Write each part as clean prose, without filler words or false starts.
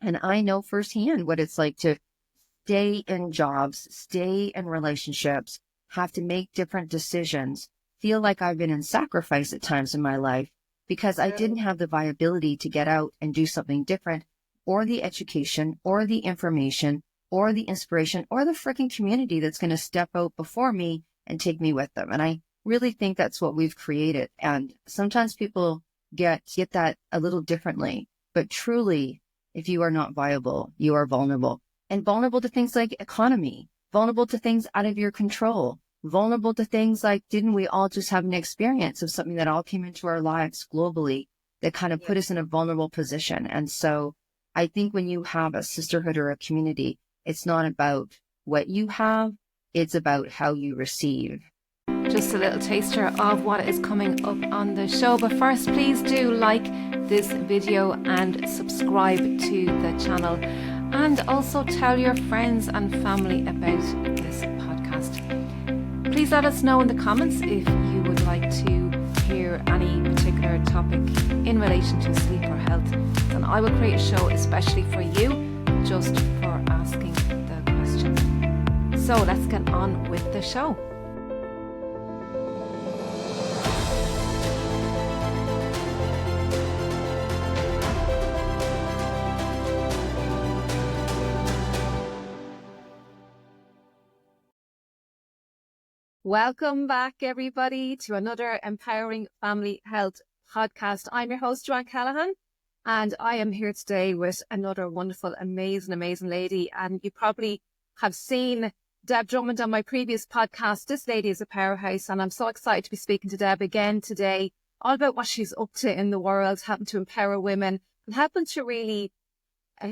And I know firsthand what it's like to stay in jobs, stay in relationships, have to make different decisions, feel like I've been in sacrifice at times in my life because I didn't have the viability to get out and do something different, or the education, or the information, or the inspiration, or the freaking community that's going to step out before me and take me with them. And I really think that's what we've created. And sometimes people get that a little differently, but truly, if you are not viable, you are vulnerable, and vulnerable to things like economy, vulnerable to things out of your control, vulnerable to things like, didn't we all just have an experience of something that all came into our lives globally that kind of put us in a vulnerable position? And so I think when you have a sisterhood or a community, it's not about what you have, it's about how you receive. Just a little taster of what is coming up on the show. But first, please do like this video and subscribe to the channel. And also tell your friends and family about this podcast. Please let us know in the comments if you would like to hear any particular topic in relation to sleep or health. And I will create a show especially for you, just for asking the questions. So let's get on with the show. Welcome back, everybody, to another Empowering Family Health podcast. I'm your host, Johann Callaghan, and I am here today with another wonderful, amazing lady. And you probably have seen Deb Drummond on my previous podcast. This lady is a powerhouse, and I'm so excited to be speaking to Deb again today, all about what she's up to in the world, helping to empower women and helping to really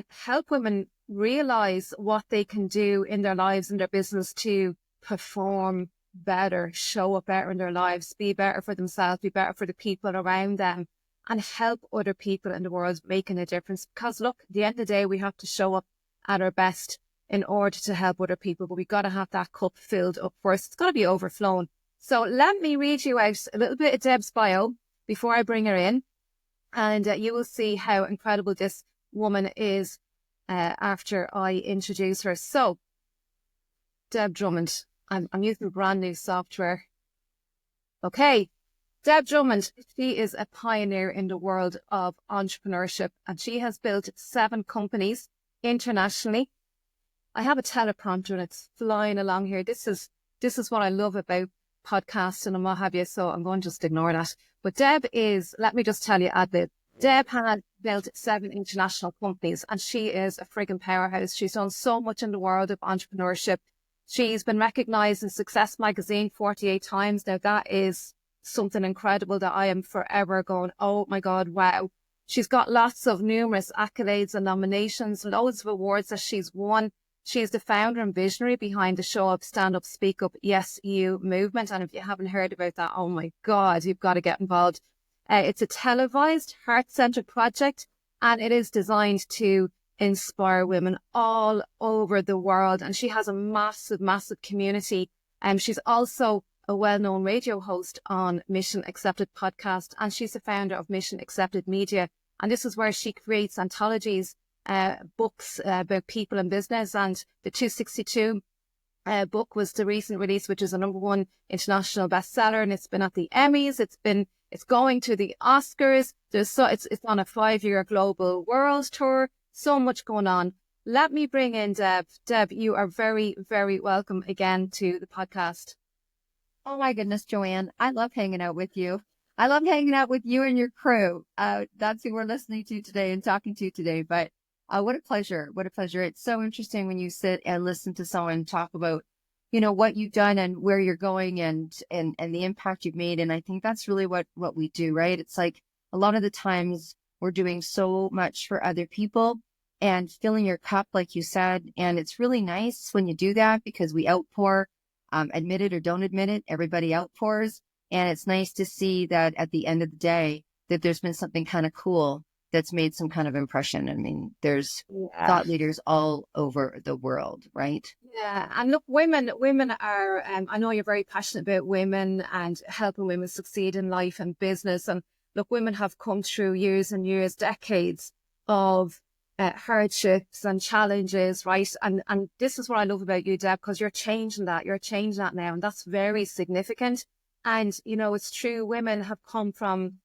help women realize what they can do in their lives and their business to perform better, show up better in their lives, be better for themselves, be better for the people around them, and help other people in the world making a difference. Because look, at the end of the day, we have to show up at our best in order to help other people, but we've got to have that cup filled up first. It's got to be overflowing. So let me read you out a little bit of Deb's bio before I bring her in, and you will see how incredible this woman is after I introduce her. So, Deb Drummond. I'm using brand new software. Okay. Deb Drummond, she is a pioneer in the world of entrepreneurship, and she has built 7 companies internationally. I have a teleprompter and it's flying along here. This is what I love about podcasting and what have you. So I'm going to just ignore that. But Deb is, let me just tell you, Deb had built 7 international companies, and she is a friggin' powerhouse. She's done so much in the world of entrepreneurship. She's been recognized in Success Magazine 48 times. Now that is something incredible that I am forever going, oh my God, wow. She's got numerous accolades and nominations, loads of awards that she's won. She's the founder and visionary behind the Show Up, Stand Up, Speak Up, Yes You movement. And if you haven't heard about that, oh my God, you've got to get involved. It's a televised, heart-centered project, and it is designed to inspire women all over the world. And she has a massive community. She's also a well-known radio host on Mission Accepted podcast, and she's the founder of Mission Accepted Media. And this is where she creates anthologies, books about people and business. And the 262 book was the recent release, which is a #1 international bestseller, and it's been at the Emmys. It's going to the Oscars. It's on a 5-year global world tour. So much going on. Let me bring in Deb. Deb, you are very, very welcome again to the podcast. Oh my goodness, Joanne. I love hanging out with you. I love hanging out with you and your crew. That's who we're listening to today and talking to today. But what a pleasure. What a pleasure. It's so interesting when you sit and listen to someone talk about, what you've done and where you're going and the impact you've made. And I think that's really what we do, right? It's like a lot of the times we're doing so much for other people and filling your cup, like you said. And it's really nice when you do that because we outpour, admit it or don't admit it, everybody outpours. And it's nice to see that at the end of the day, that there's been something kind of cool that's made some kind of impression. I mean, there's thought leaders all over the world, right? Yeah. And look, women are, I know you're very passionate about women and helping women succeed in life and business. And look, women have come through years and years, decades of hardships and challenges, right? And this is what I love about you, Deb, because you're changing that. You're changing that now, and that's very significant. And, you know, it's true. Women have come from,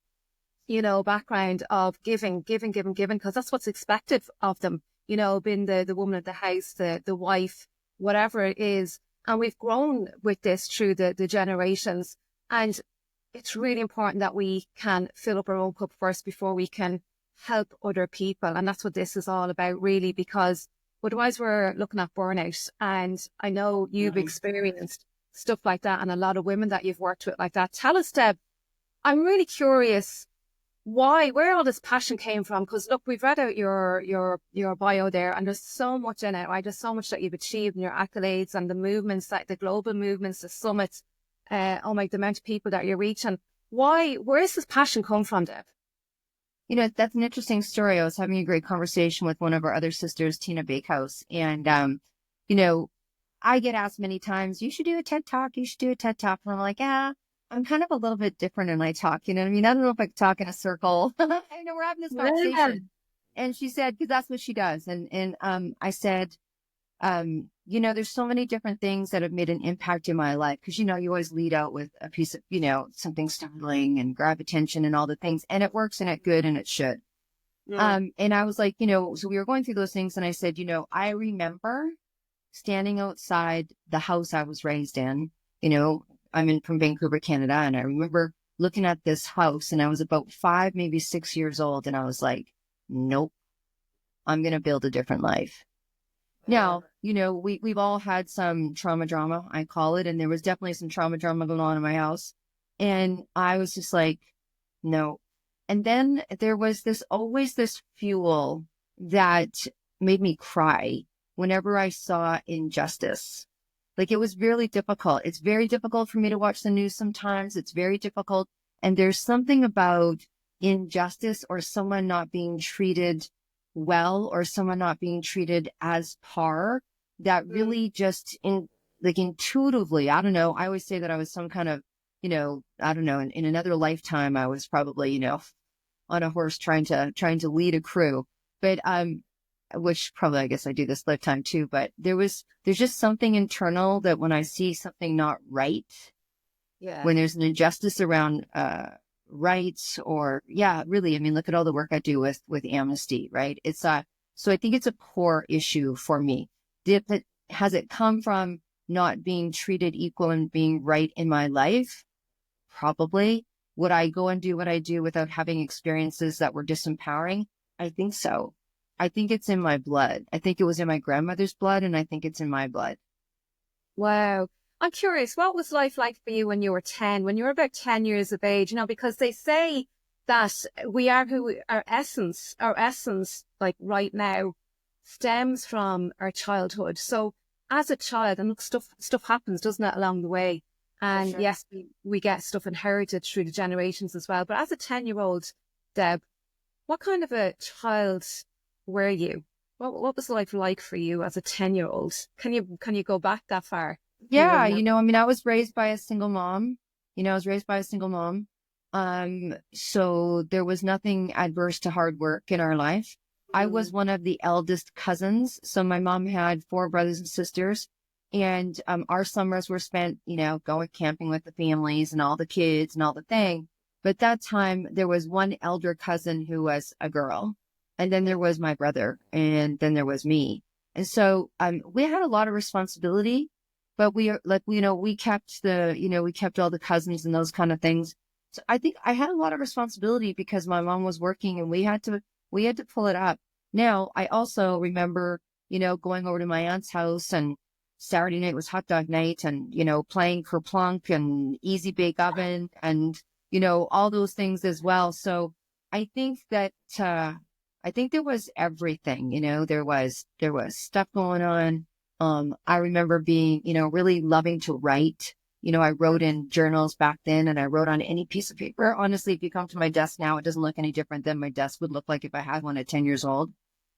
you know, background of giving, because that's what's expected of them. You know, being the woman of the house, the wife, whatever it is. And we've grown with this through the generations. And it's really important that we can fill up our own cup first before we can help other people. And that's what this is all about, really, because otherwise we're looking at burnout. And I know you've experienced stuff like that, and a lot of women that you've worked with like that. Tell us, Deb, I'm really curious where all this passion came from. Because look, we've read out your bio there, and there's so much in it, right? There's so much that you've achieved and your accolades and the movements, like the global movements, the summits, oh my, the amount of people that you're reaching. Where does this passion come from, Deb? You know, that's an interesting story. I was having a great conversation with one of our other sisters, Tina Bakehouse. And, you know, I get asked many times, you should do a TED Talk. You should do a TED Talk. And I'm like, yeah, I'm kind of a little bit different in my talk. You know what I mean? I don't know if I can talk in a circle. I know we're having this conversation. And she said, because that's what she does. And I said, you know, there's so many different things that have made an impact in my life. Cause, you know, you always lead out with a piece of, you know, something startling and grab attention and all the things. And it works and it good and it should. And I was like, you know, so we were going through those things. And I said, you know, I remember standing outside the house I was raised in. You know, from Vancouver, Canada. And I remember looking at this house, and I was about 5, maybe 6 years old. And I was like, nope, I'm going to build a different life. Now, you know, we've all had some trauma drama, I call it. And there was definitely some trauma drama going on in my house. And I was just like, no. And then there was always this fuel that made me cry whenever I saw injustice. Like, it was really difficult. It's very difficult for me to watch the news sometimes. It's very difficult. And there's something about injustice, or someone not being treated well, or someone not being treated as par, that really just intuitively, I don't know. I always say that I was some kind of, you know, I don't know, in another lifetime, I was probably, you know, on a horse trying to lead a crew. But, which probably, I guess I do this lifetime too, but there's just something internal that when I see something not right, when there's an injustice around, rights, or really, I mean, look at all the work I do with Amnesty, right? It's so I think it's a core issue for me. Has it come from not being treated equal and being right in my life? Probably. Would I go and do what I do without having experiences that were disempowering? I think so. I think it's in my blood. I think it was in my grandmother's blood, and I think it's in my blood. Wow. I'm curious, what was life like for you when you were 10, when you were about 10 years of age? You know, because they say that we are our essence, like right now, stems from our childhood. So as a child, and look, stuff happens, doesn't it, along the way? And sure. Yes, we get stuff inherited through the generations as well. But as a 10-year-old, Deb, what kind of a child were you? What was life like for you as a 10-year-old? Can you go back that far? Yeah, you know, I mean, I was raised by a single mom. So there was nothing adverse to hard work in our life. I was one of the eldest cousins. So my mom had 4 brothers and sisters, and our summers were spent, you know, going camping with the families and all the kids and all the thing. But that time there was one elder cousin who was a girl, and then there was my brother, and then there was me. And so we had a lot of responsibility. But we are like, you know, we kept all the cousins and those kind of things. So I think I had a lot of responsibility because my mom was working, and we had to pull it up. Now, I also remember, you know, going over to my aunt's house, and Saturday night was hot dog night, and, you know, playing Kerplunk and Easy Bake Oven, and, you know, all those things as well. So I think that, I think there was everything, you know, there was stuff going on. I remember being, you know, really loving to write. You know, I wrote in journals back then, and I wrote on any piece of paper. Honestly, if you come to my desk now, it doesn't look any different than my desk would look like if I had one at 10 years old.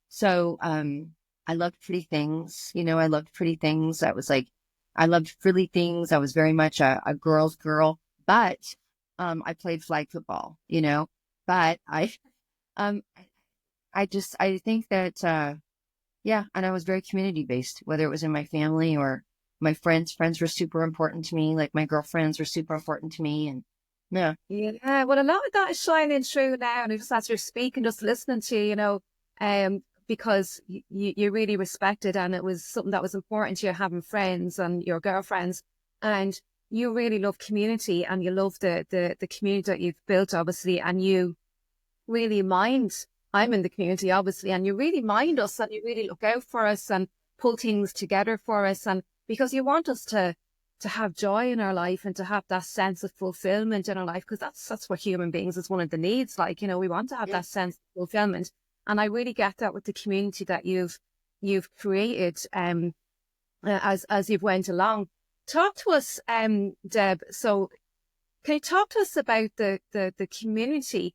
So, I loved pretty things. You know, I loved pretty things. I loved frilly things. I was very much a girl's girl, but, I played flag football, you know, but um, I think that, yeah, and I was very community based, whether it was in my family or my friends. Friends were super important to me. Like my girlfriends were super important to me. And yeah, Yeah, well, a lot of that is shining through now, and just as you're speaking, just listening to you, because you really respected, and it was something that was important to you, having friends and your girlfriends, and you really love community, and you love the community that you've built, obviously, and you really mind. I'm in the community, obviously, and you really mind us, and you really look out for us and pull things together for us, and because you want us to have joy in our life and to have that sense of fulfillment in our life, because that's what human beings is one of the needs. Like, we want to have yeah, that sense of fulfillment, and I really get that with the community that you've created as you've went along. Talk to us, Deb. So, can you talk to us about the community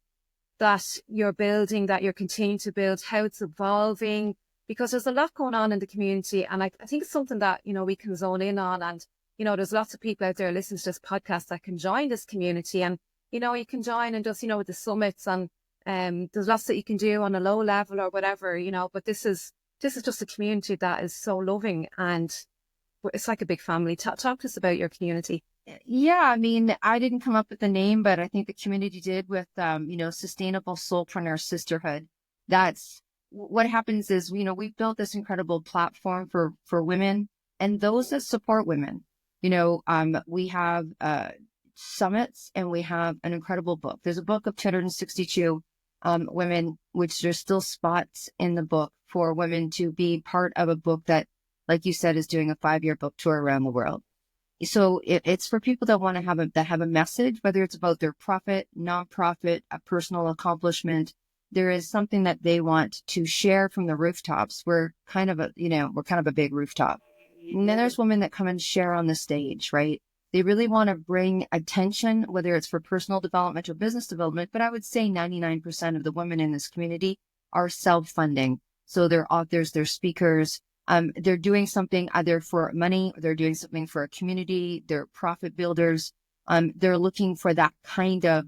that you're building, that you're continuing to build, how it's evolving? Because there's a lot going on in the community. And I think it's something that, we can zone in on. And, there's lots of people out there listening to this podcast that can join this community. And, you can join and just, with the summits, and there's lots that you can do on a low level or whatever, but this is just a community that is so loving, and it's like a big family. Talk to us about your community. yeah. I mean, I didn't come up with the name, but I think the community did with, sustainable soulpreneur sisterhood. That's what happens is, we've built this incredible platform for women and those that support women. We have, summits, and we have an incredible book. There's a book of 262, women, which there's still spots in the book for women to be part of a book that, like you said, is doing a 5-year book tour around the world. So it's for people that want to have a message, whether it's about their profit, nonprofit, a personal accomplishment. There is something that they want to share from the rooftops. We're kind of a big rooftop. And then there's women that come and share on the stage, right? They really want to bring attention, whether it's for personal development or business development. But I would say 99% of the women in this community are self-funding. So they're authors, they're speakers. They're doing something either for money, or they're doing something for a community. They're profit builders. They're looking for that kind of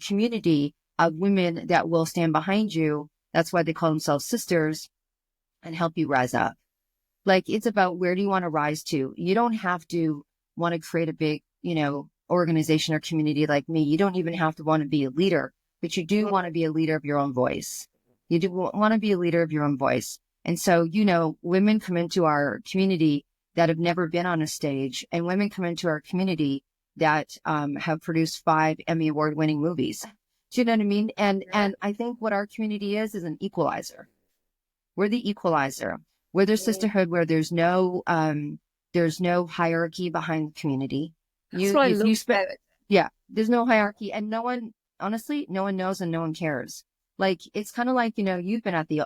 community of women that will stand behind you. That's why they call themselves sisters, and help you rise up. Like, it's about, where do you want to rise to? You don't have to want to create a big, organization or community like me. You don't even have to want to be a leader, but you do want to be a leader of your own voice. You do want to be a leader of your own voice. And so, women come into our community that have never been on a stage, and women come into our community that have produced 5 Emmy Award winning movies. Do you know what I mean? And I think what our community is an equalizer. We're the equalizer. We're the sisterhood where there's no hierarchy behind the community. That's what I love about it. Yeah, there's no hierarchy, and honestly, no one knows and no one cares. Like, it's kind of like, you've been at the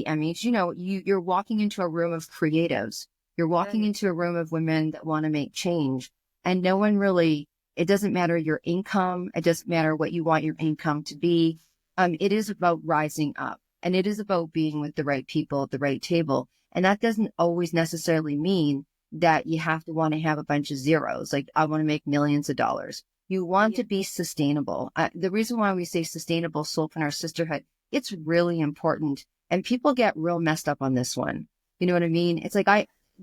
Emmys, you're walking into a room of creatives. You're walking into a room of women that want to make change, and no one really, it doesn't matter your income. It doesn't matter what you want your income to be. It is about rising up, and it is about being with the right people at the right table. And that doesn't always necessarily mean that you have to want to have a bunch of zeros. Like, I want to make millions of dollars. You want to be sustainable. The reason why we say sustainable soulpreneur sisterhood, it's really important. And people get real messed up on this one. You know what I mean? It's like,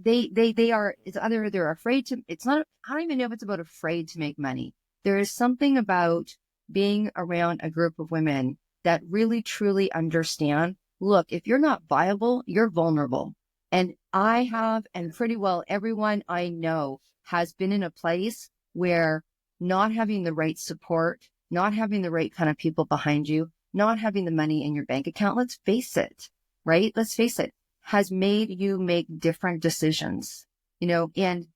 it's either they're afraid to, it's not, I don't even know if it's about afraid to make money. There is something about being around a group of women that really truly understand, look, if you're not viable, you're vulnerable. And I have, and pretty well everyone I know has been in a place where not having the right support, not having the right kind of people behind you, not having the money in your bank account, let's face it, right? Let's face it, has made you make different decisions, and,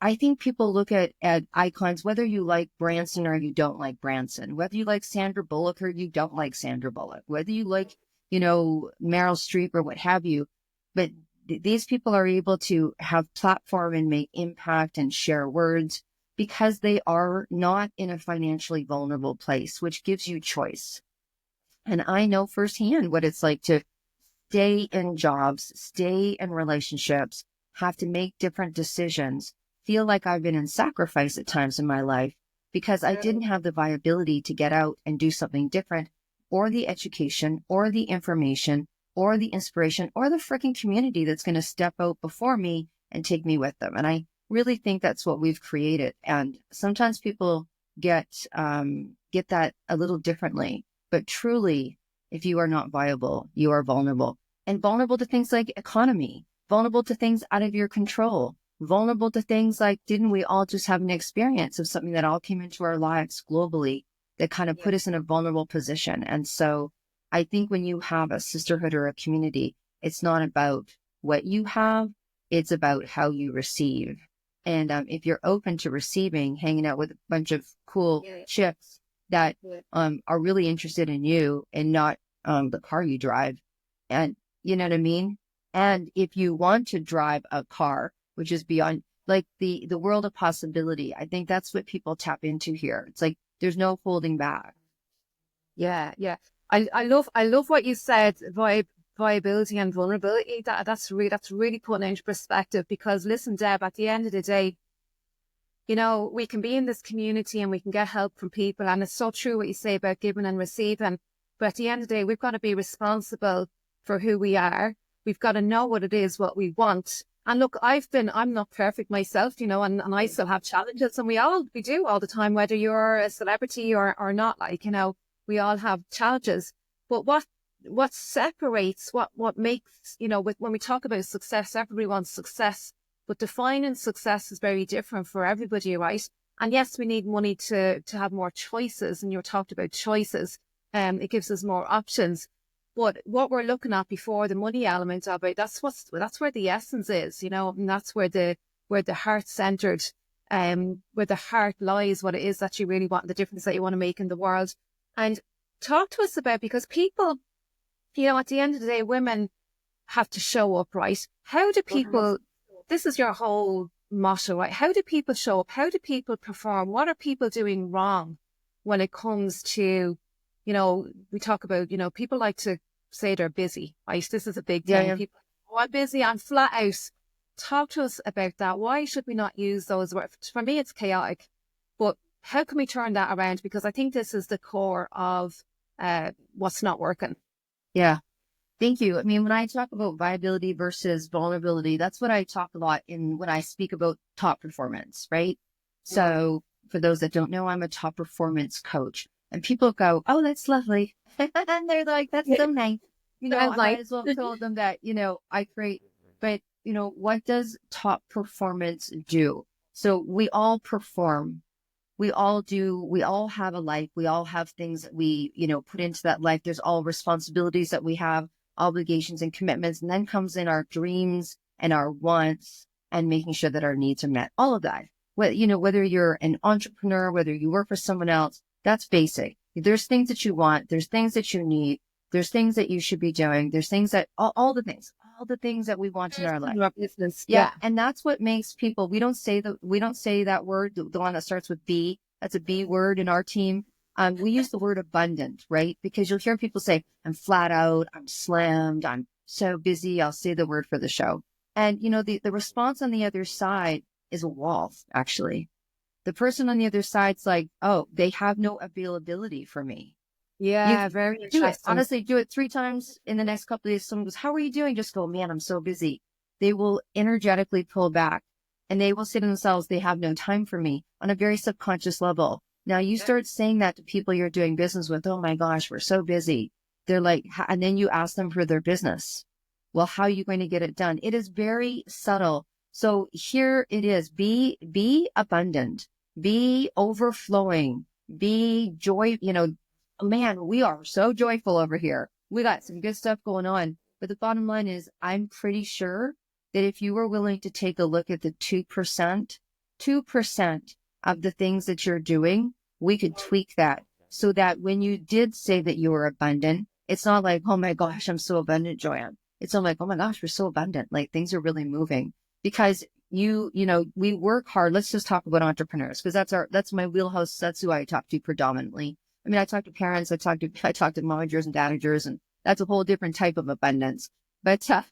I think people look at icons, whether you like Branson or you don't like Branson, whether you like Sandra Bullock or you don't like Sandra Bullock, whether you like, Meryl Streep or what have you, but these people are able to have platform and make impact and share words because they are not in a financially vulnerable place, which gives you choice. And I know firsthand what it's like to stay in jobs, stay in relationships, have to make different decisions, feel like I've been in sacrifice at times in my life because I didn't have the viability to get out and do something different. or the education or the information or the inspiration or the freaking community that's going to step out before me and take me with them. And I really think that's what we've created. And sometimes people get that a little differently, but truly, if you are not viable, you are vulnerable, and vulnerable to things like economy, vulnerable to things out of your control, vulnerable to things like, didn't we all just have an experience of something that all came into our lives globally that kind of put us in a vulnerable position? And so I think when you have a sisterhood or a community, it's not about what you have, it's about how you receive. And if you're open to receiving, hanging out with a bunch of cool chicks that are really interested in you and not the car you drive, and you know what I mean? And if you want to drive a car, which is beyond, like, the world of possibility, I think that's what people tap into here. It's like there's no holding back. Yeah, yeah. I love what you said, viability and vulnerability. That's really putting it into perspective, because listen, Deb, at the end of the day, you know, we can be in this community and we can get help from people, and it's so true what you say about giving and receiving. But at the end of the day, we've got to be responsible for who we are. We've got to know what it is, what we want. And look, I'm not perfect myself, you know, and I still have challenges, and we do all the time, whether you're a celebrity or not, like, you know, we all have challenges. But what separates, what makes, you know, when we talk about success, everybody wants success, but defining success is very different for everybody, right? And yes, we need money to have more choices, and you talked about choices. It gives us more options. But what we're looking at before, the money element of it, that's where the essence is, you know, and that's where the heart centered, where the heart lies, what it is that you really want, the difference that you want to make in the world. And talk to us about, because people, you know, at the end of the day, women have to show up, right? How do people, this is your whole motto, right? How do people show up? How do people perform? What are people doing wrong when it comes to, you know, we talk about, you know, people like to say they're busy, right? This is a big thing. Yeah. People, oh, I'm busy, I'm flat out. Talk to us about that. Why should we not use those words? For me, it's chaotic, but how can we turn that around? Because I think this is the core of what's not working. Yeah. Thank you. I mean, when I talk about viability versus vulnerability, that's what I talk a lot in when I speak about top performance, right? So for those that don't know, I'm a top performance coach, and people go, "Oh, that's lovely." And they're like, "That's so nice." You know, I might as well tell them that, you know, I create, but you know, what does top performance do? So we all perform. We all do. We all have a life. We all have things that we, you know, put into that life. There's all responsibilities that we have, obligations and commitments. And then comes in our dreams and our wants and making sure that our needs are met. All of that. You know, whether you're an entrepreneur, whether you work for someone else, that's basic. There's things that you want. There's things that you need. There's things that you should be doing. There's things that, all the things that we want in our life. Yeah. And that's what makes people, we don't say that word, the one that starts with B. That's a B word in our team. We use the word abundant, right? Because you'll hear people say, I'm flat out, I'm slammed, I'm so busy. I'll say the word for the show. And you know, the response on the other side is a wall, actually. The person on the other side's like, oh, they have no availability for me. Yeah, very interesting. Honestly, do it 3 times in the next couple of days. Someone goes, how are you doing? Just go, man, I'm so busy. They will energetically pull back, and they will say to themselves, they have no time for me, on a very subconscious level. Now you start saying that to people you're doing business with. Oh my gosh, we're so busy. They're like, and then you ask them for their business. Well, how are you going to get it done? It is very subtle. So here it is. Be abundant, be overflowing, be joy, you know. Man, we are so joyful over here. We got some good stuff going on. But the bottom line is, I'm pretty sure that if you were willing to take a look at the 2% of the things that you're doing, we could tweak that so that when you did say that you were abundant, it's not like, oh my gosh, I'm so abundant, Joanne. It's not like, oh my gosh, we're so abundant. Like, things are really moving because you know, we work hard. Let's just talk about entrepreneurs, because that's my wheelhouse. That's who I talk to predominantly. I mean, I talk to parents, I talk to managers and managers, and that's a whole different type of abundance. But the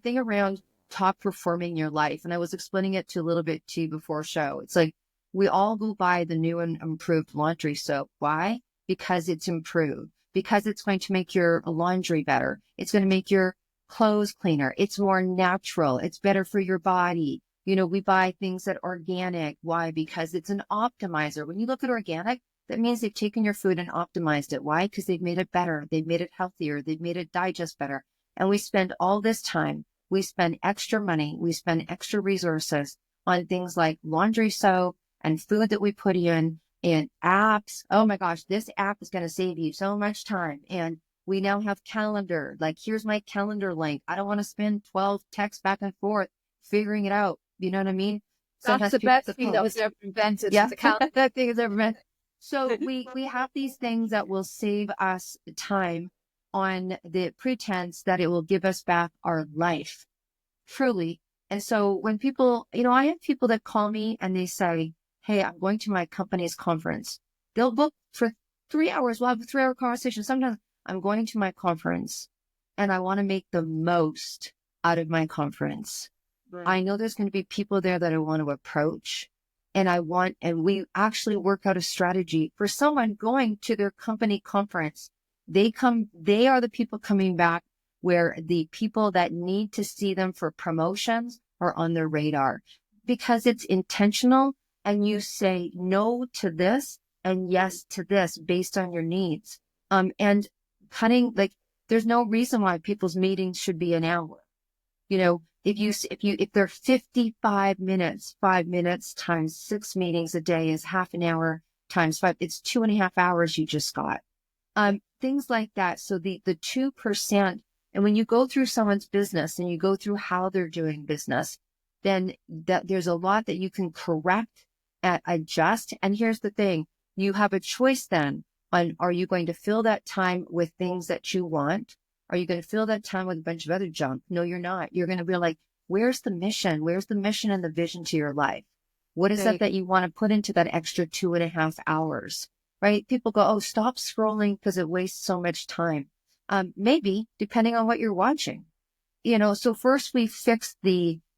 thing around top performing your life, and I was explaining it to a little bit to you before show. It's like we all go buy the new and improved laundry soap. Why? because it's improved, because it's going to make your laundry better. It's going to make your clothes cleaner. It's more natural. It's better for your body. You know, we buy things that are organic. Why? Because it's an optimizer. When you look at organic, that means they've taken your food and optimized it. Why? Because they've made it better. They've made it healthier. They've made it digest better. And we spend all this time, we spend extra money, we spend extra resources on things like laundry soap and food that we put in and apps. Oh my gosh, this app is going to save you so much time. And we now have calendar. Like, here's my calendar link. I don't want to spend 12 texts back and forth figuring it out. You know what I mean? That's the best thing that was ever invented. Yeah, that thing is ever invented. So we have these things that will save us time on the pretense that it will give us back our life, truly. And so when people, you know, I have people that call me and they say, hey, I'm going to my company's conference. They'll book for 3 hours. We'll have a 3-hour conversation. Sometimes I'm going to my conference and I want to make the most out of my conference. Right. I know there's going to be people there that I want to approach. And we actually work out a strategy for someone going to their company conference. They are the people coming back where the people that need to see them for promotions are on their radar, because it's intentional and you say no to this and yes to this based on your needs. And cutting, like, there's no reason why people's meetings should be an hour. You know, if they're 55 minutes, 5 minutes times 6 meetings a day is half an hour times 5, it's 2.5 hours you just got. Things like that. So the 2%, and when you go through someone's business and you go through how they're doing business, then there's a lot that you can correct and adjust. And here's the thing, you have a choice then on, are you going to fill that time with things that you want? Are you going to fill that time with a bunch of other junk? No, you're not. You're going to be like, where's the mission? Where's the mission and the vision to your life? What is that you want to put into that extra 2.5 hours, right? People go, oh, stop scrolling because it wastes so much time. Maybe, depending on what you're watching. You know, so first we fix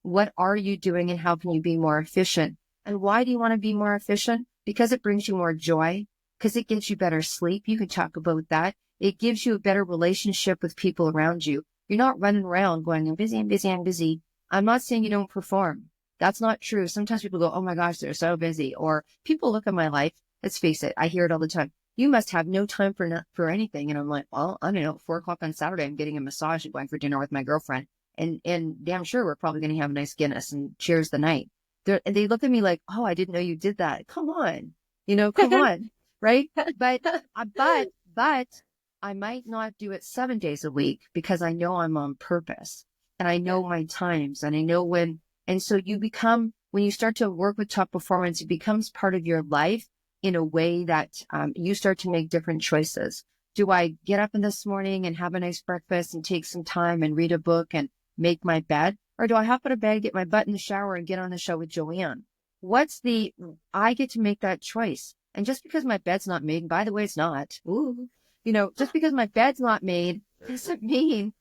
what are you doing and how can you be more efficient? And why do you want to be more efficient? Because it brings you more joy, because it gives you better sleep. You can talk about that. It gives you a better relationship with people around you. You're not running around going, I'm busy, I'm busy, I'm busy. I'm not saying you don't perform. That's not true. Sometimes people go, oh my gosh, they're so busy. Or people look at my life. Let's face it. I hear it all the time. You must have no time for anything. And I'm like, well, I don't know, 4:00 on Saturday, I'm getting a massage and going for dinner with my girlfriend. And damn sure we're probably going to have a nice Guinness and cheers the night. They look at me like, oh, I didn't know you did that. Come on, come on. Right. But I might not do it 7 days a week because I know I'm on purpose and I know my times and I know when. And so when you start to work with top performance, it becomes part of your life in a way that you start to make different choices. Do I get up in this morning and have a nice breakfast and take some time and read a book and make my bed? Or do I hop out of bed, get my butt in the shower and get on the show with Joanne? I get to make that choice. And just because my bed's not made, and by the way, it's not, just because my bed's not made doesn't mean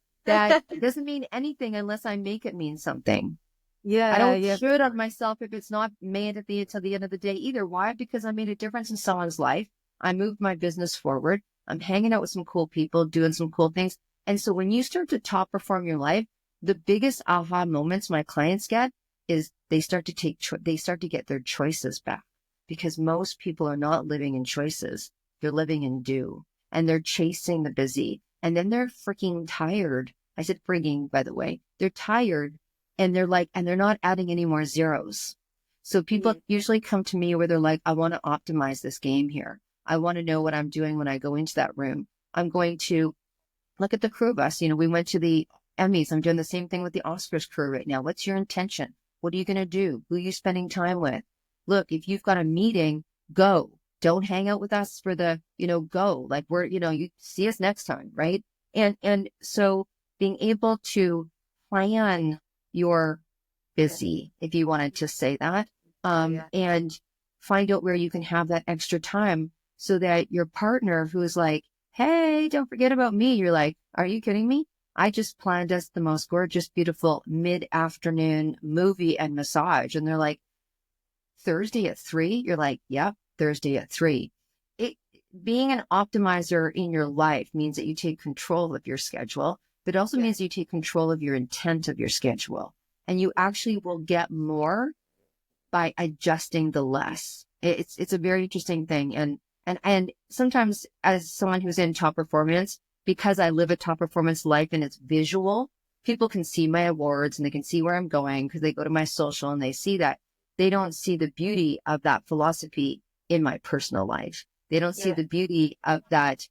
anything unless I make it mean something. Yeah. I don't shoot on myself if it's not made till the end of the day either. Why? Because I made a difference in someone's life. I moved my business forward. I'm hanging out with some cool people, doing some cool things. And so when you start to top perform your life, the biggest aha moments my clients get is they start to get their choices back, because most people are not living in choices. They're living in do, and they're chasing the busy. And then they're freaking tired. I said freaking, by the way. They're tired and they're not adding any more zeros. So people usually come to me where they're like, I want to optimize this game here. I want to know what I'm doing when I go into that room. I'm going to look at the crew of us. We went to the Emmys. I'm doing the same thing with the Oscars crew right now. What's your intention? What are you going to do? Who are you spending time with? Look, if you've got a meeting, go. Don't hang out with us for go. Like you see us next time, right? And so being able to plan your busy, if you wanted to say that, and find out where you can have that extra time so that your partner who's like, hey, don't forget about me. You're like, are you kidding me? I just planned us the most gorgeous, beautiful mid-afternoon movie and massage. And they're like, Thursday at 3? You're like, yep, Thursday at 3. being an optimizer in your life means that you take control of your schedule, but it also means you take control of your intent of your schedule. And you actually will get more by adjusting the less. It's a very interesting thing. And sometimes as someone who's in top performance, because I live a top performance life and it's visual, people can see my awards and they can see where I'm going because they go to my social and they see that. They don't see the beauty of that philosophy in my personal life. They don't see the beauty of that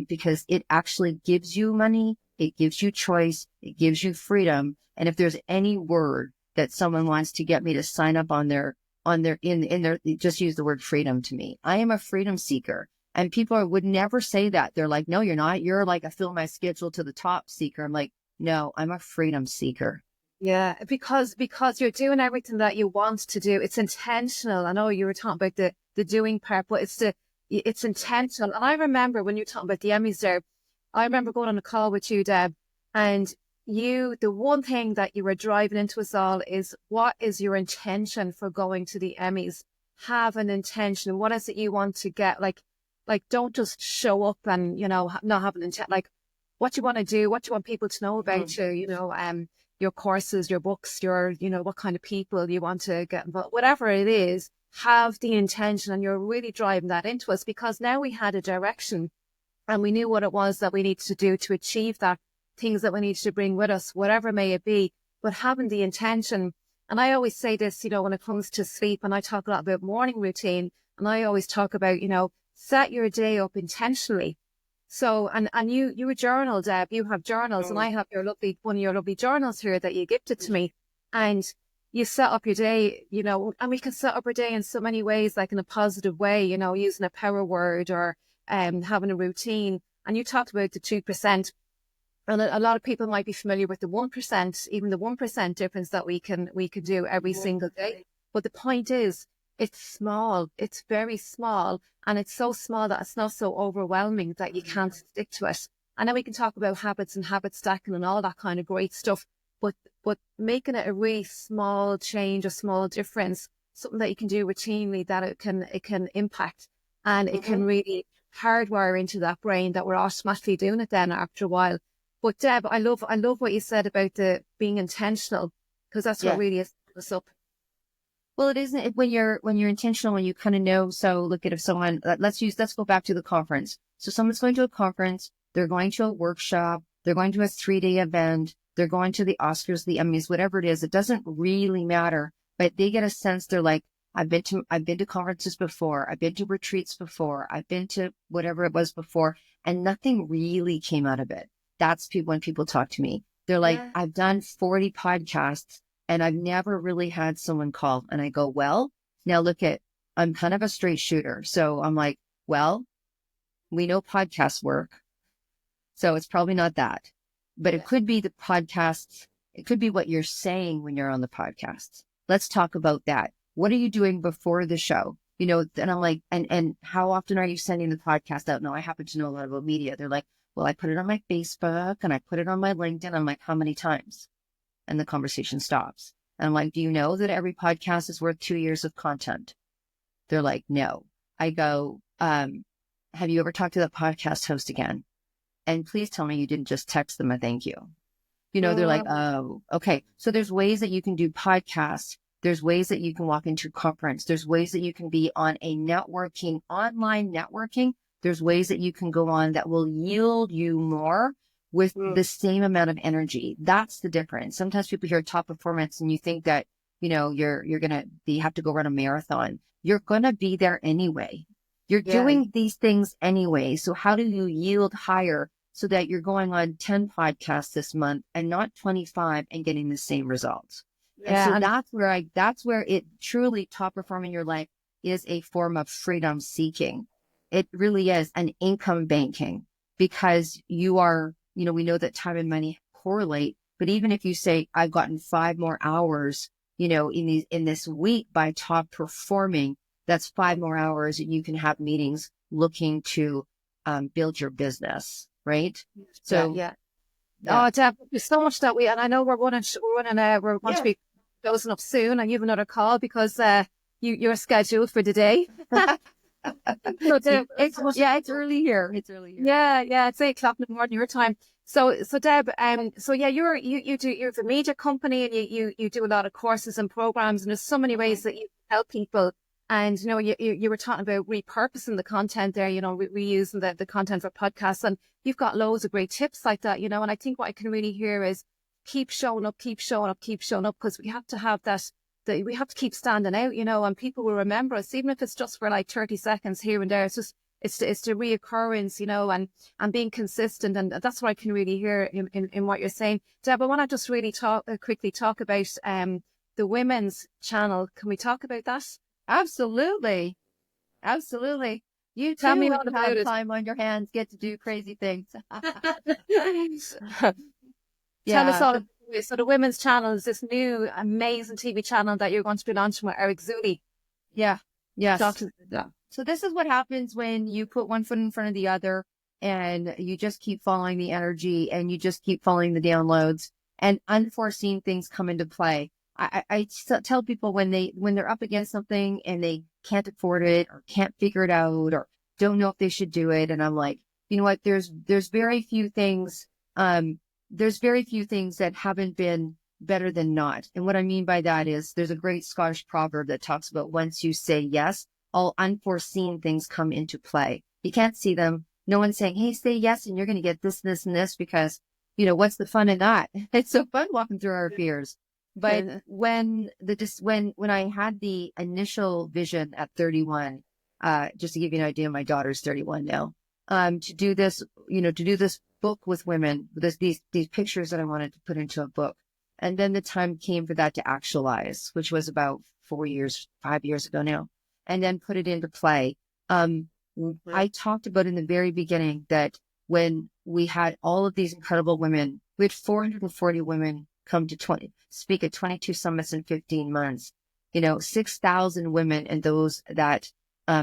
because it actually gives you money. It gives you choice. It gives you freedom. And if there's any word that someone wants to get me to sign up on their, just use the word freedom to me. I am a freedom seeker. And people would never say that. They're like, no, you're not. You're like a fill my schedule to the top seeker. I'm like, no, I'm a freedom seeker. Yeah, because you're doing everything that you want to do. It's intentional. I know you were talking about the doing part, but it's intentional. And I remember when you were talking about the Emmys there, I remember going on a call with you, Deb, and the one thing that you were driving into us all is, what is your intention for going to the Emmys? Have an intention. What is it you want to get? Like don't just show up and, not have an intent. Like, what you want to do, what you want people to know about you, your courses, your books, what kind of people you want to get involved, whatever it is, have the intention, and you're really driving that into us, because now we had a direction and we knew what it was that we needed to do to achieve that, things that we needed to bring with us, whatever may it be, but having the intention. And I always say this, when it comes to sleep, and I talk a lot about morning routine, and I always talk about, set your day up intentionally. So, and you journal, Deb, you have journals, and I have one of your lovely journals here that you gifted to me, and you set up your day, and we can set up our day in so many ways, like in a positive way, using a power word or having a routine. And you talked about the 2%, and a lot of people might be familiar with the 1%, even the 1% difference that we can do every single day. But the point is, it's small, it's very small, and it's so small that it's not so overwhelming that you can't stick to it. And then we can talk about habits and habit stacking and all that kind of great stuff, but making it a really small change, a small difference, something that you can do routinely, that it can impact, and it can really hardwire into that brain that we're automatically doing it then after a while. But Deb, I love what you said about the being intentional, because that's what really is us up. Well, it isn't when you're intentional, when you kind of know. So look at if someone, let's go back to the conference. So someone's going to a conference, they're going to a workshop, they're going to a 3-day event, they're going to the Oscars, the Emmys, whatever it is. It doesn't really matter, but they get a sense. They're like, I've been to conferences before. I've been to retreats before. I've been to whatever it was before, and nothing really came out of it. That's when people talk to me. They're like, I've done 40 podcasts and I've never really had someone call. And I go, well, now I'm kind of a straight shooter. So I'm like, well, we know podcasts work, so it's probably not that, but it could be the podcasts. It could be what you're saying when you're on the podcasts. Let's talk about that. What are you doing before the show? And I'm like, and how often are you sending the podcast out? No, I happen to know a lot about media. They're like, well, I put it on my Facebook and I put it on my LinkedIn. I'm like, how many times? And the conversation stops. And I'm like, do you know that every podcast is worth 2 years of content? They're like, no. I go, have you ever talked to the podcast host again? And please tell me you didn't just text them a thank you. They're like, oh, okay. So there's ways that you can do podcasts. There's ways that you can walk into a conference. There's ways that you can be on a online networking. There's ways that you can go on that will yield you more with the same amount of energy. That's the difference. Sometimes people hear top performance and you think that, you have to go run a marathon. You're going to be there anyway. You're doing these things anyway. So how do you yield higher so that you're going on 10 podcasts this month and not 25 and getting the same results? Yeah. And so that's where it truly top performing your life is a form of freedom seeking. It really is an income banking, because you are, we know that time and money correlate, but even if you say, I've gotten 5 more hours, in this week by top performing, that's 5 more hours and you can have meetings looking to build your business. Right. So, yeah. Oh, Deb, there's so much that and I know we're going to be closing up soon, and you have another call because you're scheduled for the day. So It's early here. It's early here. yeah, it's 8 o'clock in the morning your time. So Deb, so yeah, you have a media company, and you do a lot of courses and programs, and there's so many ways that you help people. And you were talking about repurposing the content there, reusing the content for podcasts, and you've got loads of great tips like that, And I think what I can really hear is keep showing up, keep showing up, keep showing up, because we have to have that we have to keep standing out, and people will remember us, even if it's just for like 30 seconds here and there. It's the reoccurrence, and being consistent. And that's what I can really hear in what you're saying. Deb, I want to just really quickly talk about the women's channel. Can we talk about that? Absolutely. Absolutely. You Tell too, me when all you about have it. time on your hands, get to do crazy things. Tell us Yeah. all about it. So the women's channel is this new amazing TV channel that you're going to be launching with Eric Zuli. Yeah. Yes. Talk to us about that. So this is what happens when you put one foot in front of the other and you just keep following the energy and you just keep following the downloads, and unforeseen things come into play. I tell people when they're up against something and they can't afford it or can't figure it out or don't know if they should do it. And I'm like, you know what, there's very few things, that haven't been better than not. And what I mean by that is there's a great Scottish proverb that talks about once you say yes, all unforeseen things come into play. You can't see them. No one's saying, hey, say yes, and you're going to get this, this, and this, because, what's the fun in that? It's so fun walking through our fears. But when I had the initial vision at 31, just to give you an idea, my daughter's 31 now, to do this book with women, these pictures that I wanted to put into a book. And then the time came for that to actualize, which was about 5 years ago now, and then put it into play. I talked about in the very beginning that when we had all of these incredible women, we had 440 women come to speak at 22 summits in 15 months. 6,000 women and those that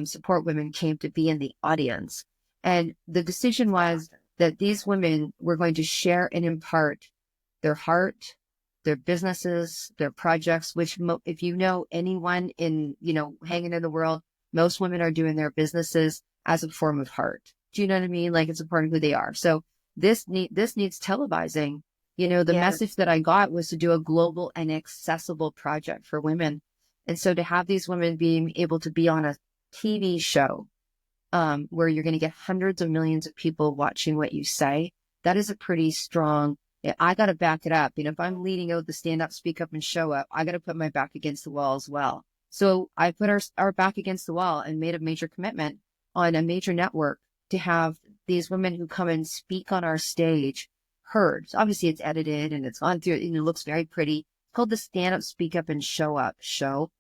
support women came to be in the audience. And the decision was that these women were going to share and impart their heart, their businesses, their projects, which if you know anyone hanging in the world, most women are doing their businesses as a form of heart. Do you know what I mean? Like, it's a part of who they are. So this needs televising. The message that I got was to do a global and accessible project for women. And so to have these women being able to be on a TV show, where you're going to get hundreds of millions of people watching what you say, that is a pretty strong, I got to back it up. If I'm leading out the stand up, speak up, and show up, I got to put my back against the wall as well. So I put our back against the wall and made a major commitment on a major network to have these women who come and speak on our stage heard. So obviously it's edited and it's on through, and it looks very pretty. It's called the Stand Up, Speak Up, and Show Up show.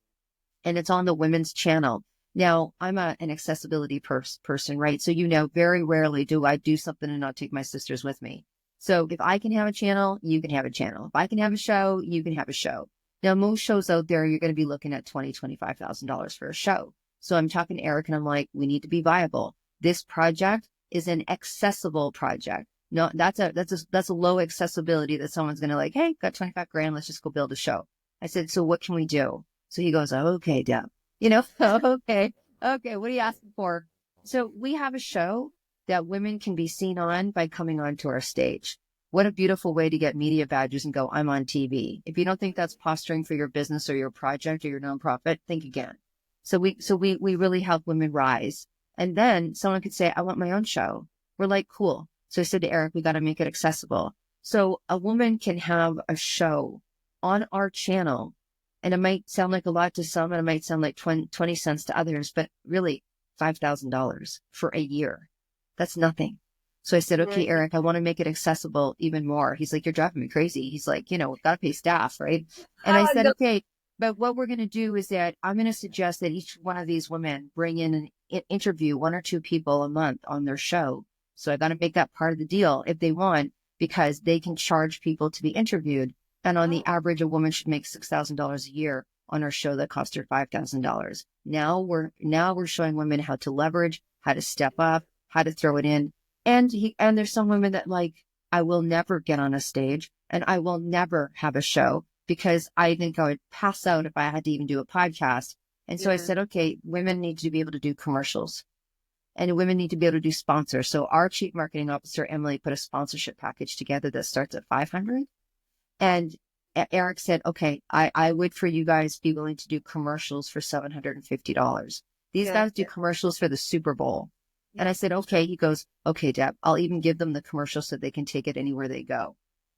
And it's on the women's channel. Now, I'm an accessibility person, right? So, very rarely do I do something and not take my sisters with me. So if I can have a channel, you can have a channel. If I can have a show, you can have a show. Now, most shows out there, you're going to be looking at $20,000, $25,000 for a show. So I'm talking to Eric and I'm like, we need to be viable. This project is an accessible project. No, that's a low accessibility that someone's going to like, hey, got 25 grand. Let's just go build a show. I said, so what can we do? So he goes, oh, okay, Deb, okay. What are you asking for? So we have a show that women can be seen on by coming onto our stage. What a beautiful way to get media badges and go, I'm on TV. If you don't think that's posturing for your business or your project or your nonprofit, think again. So we really help women rise. And then someone could say, I want my own show. We're like, cool. So I said to Eric, we got to make it accessible. So a woman can have a show on our channel, and it might sound like a lot to some, and it might sound like 20 cents to others, but really $5,000 for a year. That's nothing. So I said, okay, Eric, I want to make it accessible even more. He's like, you're driving me crazy. He's like, we've got to pay staff, right? And I said, okay, but what we're going to do is that I'm going to suggest that each one of these women bring in an interview 1 or 2 people a month on their show. So I got to make that part of the deal if they want, because they can charge people to be interviewed. And on the average, a woman should make $6,000 a year on our show that cost her $5,000. Now we're showing women how to leverage, how to step up, how to throw it in. And there's some women that like, I will never get on a stage and I will never have a show because I think I would pass out if I had to even do a podcast. And so I said, okay, women need to be able to do commercials and women need to be able to do sponsors. So our chief marketing officer, Emily, put a sponsorship package together that starts at 500. And Eric said, okay, I would for you guys be willing to do commercials for $750. These guys do commercials for the Super Bowl. And I said, okay. He goes, okay, Deb, I'll even give them the commercial so they can take it anywhere they go.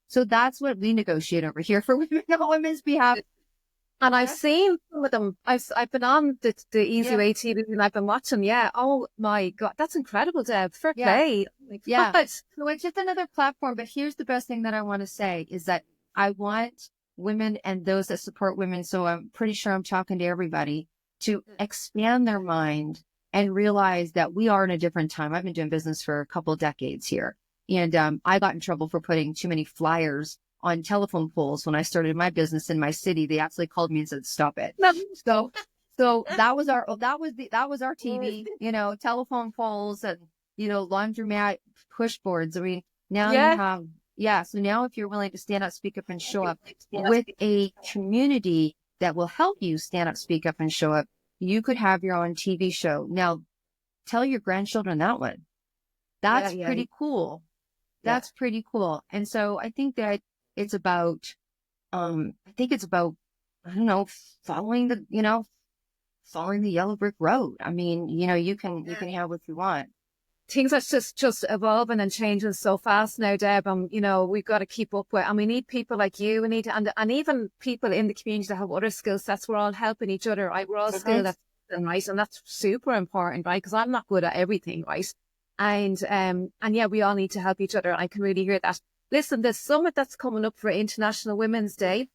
So that's what we negotiate over here for women on women's behalf. And I've seen some of them. I've been on the Easy Way TV and I've been watching. Yeah. Oh my God. That's incredible, Deb. Fair play. Yeah. So it's just another platform. But here's the best thing that I want to say is that I want women and those that support women. So I'm pretty sure I'm talking to everybody to expand their mind and realize that we are in a different time. I've been doing business for a couple of decades here. And I got in trouble for putting too many flyers on telephone poles when I started my business in my city. They actually called me and said, stop it. So that was our TV, telephone poles and, laundromat push boards. I mean, now you have, so now if you're willing to stand up, speak up and show up with a community that will help you stand up, speak up and show up, you could have your own TV show. Now tell your grandchildren that one. That's pretty cool. That's pretty cool. And so I think that it's about, I don't know, following the yellow brick road. I mean, you can have what you want. Things are just evolving and changing so fast now, Deb. We've got to keep up with, and we need people like you. We need to, and even people in the community that have other skill sets. We're all helping each other, right? We're all skilled at something, right? And that's super important, right? Because I'm not good at everything, right? And we all need to help each other. I can really hear that. Listen, the summit that's coming up for International Women's Day.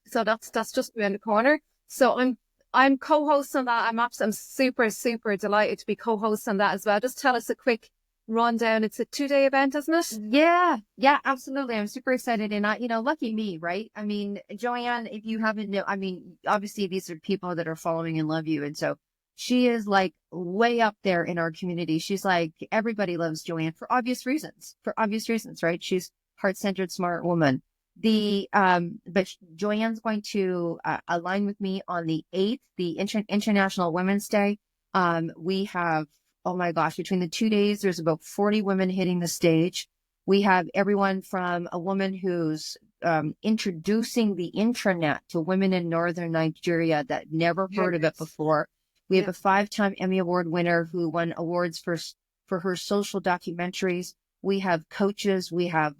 So that's just around the corner. So I'm co-hosting that. I'm super, super delighted to be co-hosting that as well. Just tell us a quick rundown. It's a 2-day event, isn't it? Yeah, absolutely. I'm super excited. And lucky me, right? I mean, Joanne, if you haven't obviously these are people that are following and love you. And so she is like way up there in our community. She's like, everybody loves Joanne for obvious reasons, right? She's heart-centered, smart woman. But Joanne's going to align with me on the 8th, the International Women's Day. We have, oh my gosh, between the 2 days, there's about 40 women hitting the stage. We have everyone from a woman who's introducing the intranet to women in Northern Nigeria that never heard of it before. We have a 5-time Emmy Award winner who won awards for her social documentaries. We have coaches. We have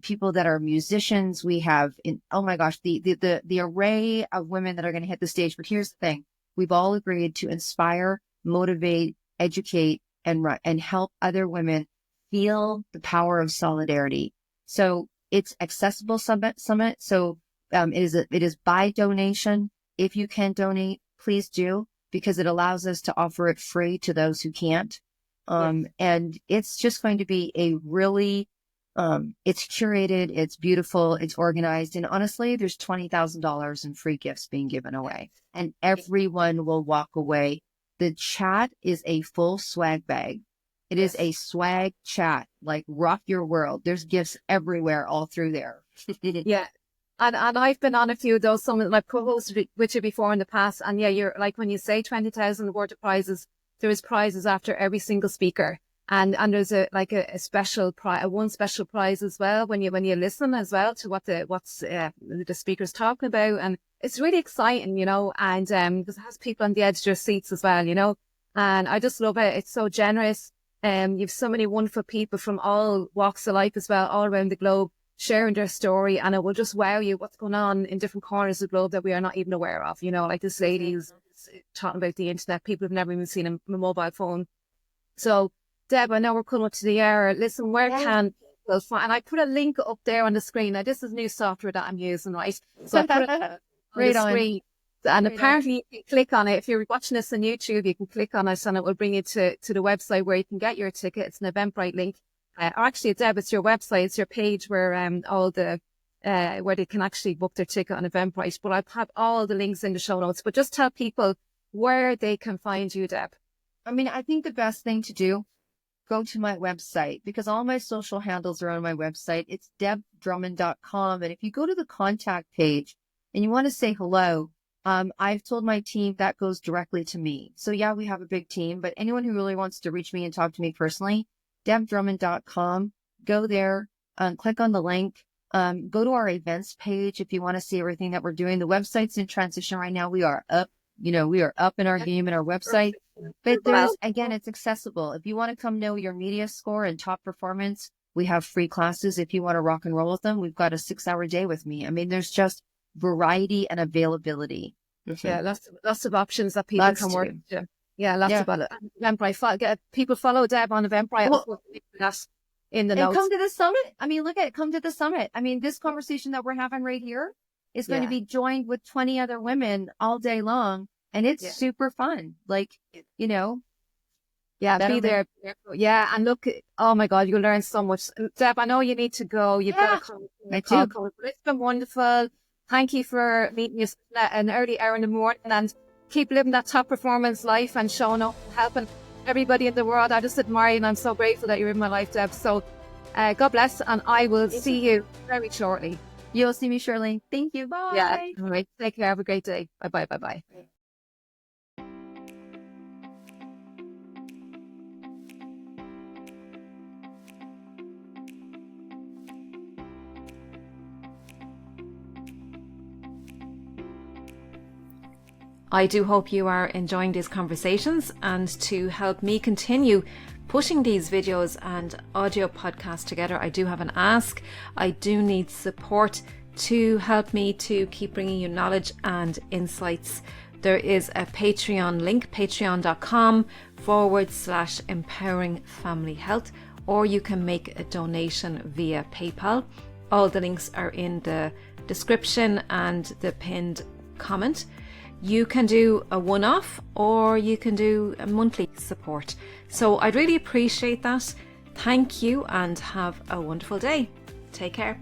people that are musicians. We have, oh my gosh, the array of women that are going to hit the stage. But here's the thing. We've all agreed to inspire, motivate, educate, and help other women feel the power of solidarity. So it's accessible summit. So it is by donation. If you can donate, please do, because it allows us to offer it free to those who can't. And it's just going to be a really, it's curated, it's beautiful, it's organized. And honestly, there's $20,000 in free gifts being given away and everyone will walk away. The chat is a full swag bag. It is a swag chat, like rock your world. There's gifts everywhere, all through there. And I've been on a few of those, some I've co-hosted with you before in the past. And you're like, when you say 20,000 worth of prizes, there is prizes after every single speaker. And there's a special prize, one special prize as well when you listen as well to what the speaker's talking about. And it's really exciting, and because it has people on the edge of their seats as well, and I just love it. It's so generous. You've so many wonderful people from all walks of life as well, all around the globe, sharing their story, and it will just wow you what's going on in different corners of the globe that we are not even aware of. Like this lady who's talking about the internet. People have never even seen a mobile phone. So, Deb, I know we're coming up to the hour. Listen, where can people find? And I put a link up there on the screen. Now, this is new software that I'm using, right? So I put it on the screen. And apparently you can click on it. If you're watching this on YouTube, you can click on it and it will bring you to the website where you can get your ticket. It's an Eventbrite link. Or actually, Deb, it's your website. It's your page where all the where they can actually book their ticket on Eventbrite. But I've had all the links in the show notes. But just tell people where they can find you, Deb. I mean, I think the best thing to do, go to my website, because all my social handles are on my website. It's debdrummond.com. And if you go to the contact page and you want to say hello, I've told my team that goes directly to me. So yeah, we have a big team, but anyone who really wants to reach me and talk to me personally, debdrummond.com, go there, click on the link, go to our events page if you want to see everything that we're doing. The website's in transition right now. We are up, we are up in our game in our website, but again, it's accessible. If you want to come know your media score and top performance, we have free classes. If you want to rock and roll with them, we've got a 6-hour day with me. I mean, there's just variety and availability. Yeah, lots of options that people can work. Yeah, lots about it. Eventbrite. People follow Deb on Eventbrite. Well, that's in the notes. Come to the summit. I mean, come to the summit. I mean, this conversation that we're having right here is going to be joined with 20 other women all day long, and it's super fun. Yeah, be there. Yeah, and look, oh my God, you'll learn so much. Deb, I know you need to go. You've got to come. But it's been wonderful. Thank you for meeting us an early hour in the morning, and keep living that top performance life and showing up and helping everybody in the world. I just admire you, and I'm so grateful that you're in my life, Deb. So God bless, and I will see you very shortly. You'll see me shortly. Thank you. Bye. Yeah. All right. Take care. Have a great day. Bye-bye. Bye-bye. I do hope you are enjoying these conversations, and to help me continue pushing these videos and audio podcasts together, I do have an ask. I do need support to help me to keep bringing you knowledge and insights. There is a Patreon link, patreon.com/empowering family health, or you can make a donation via PayPal. All the links are in the description and the pinned comment. You can do a one-off, or you can do a monthly support. So I'd really appreciate that. Thank you, and have a wonderful day. Take care.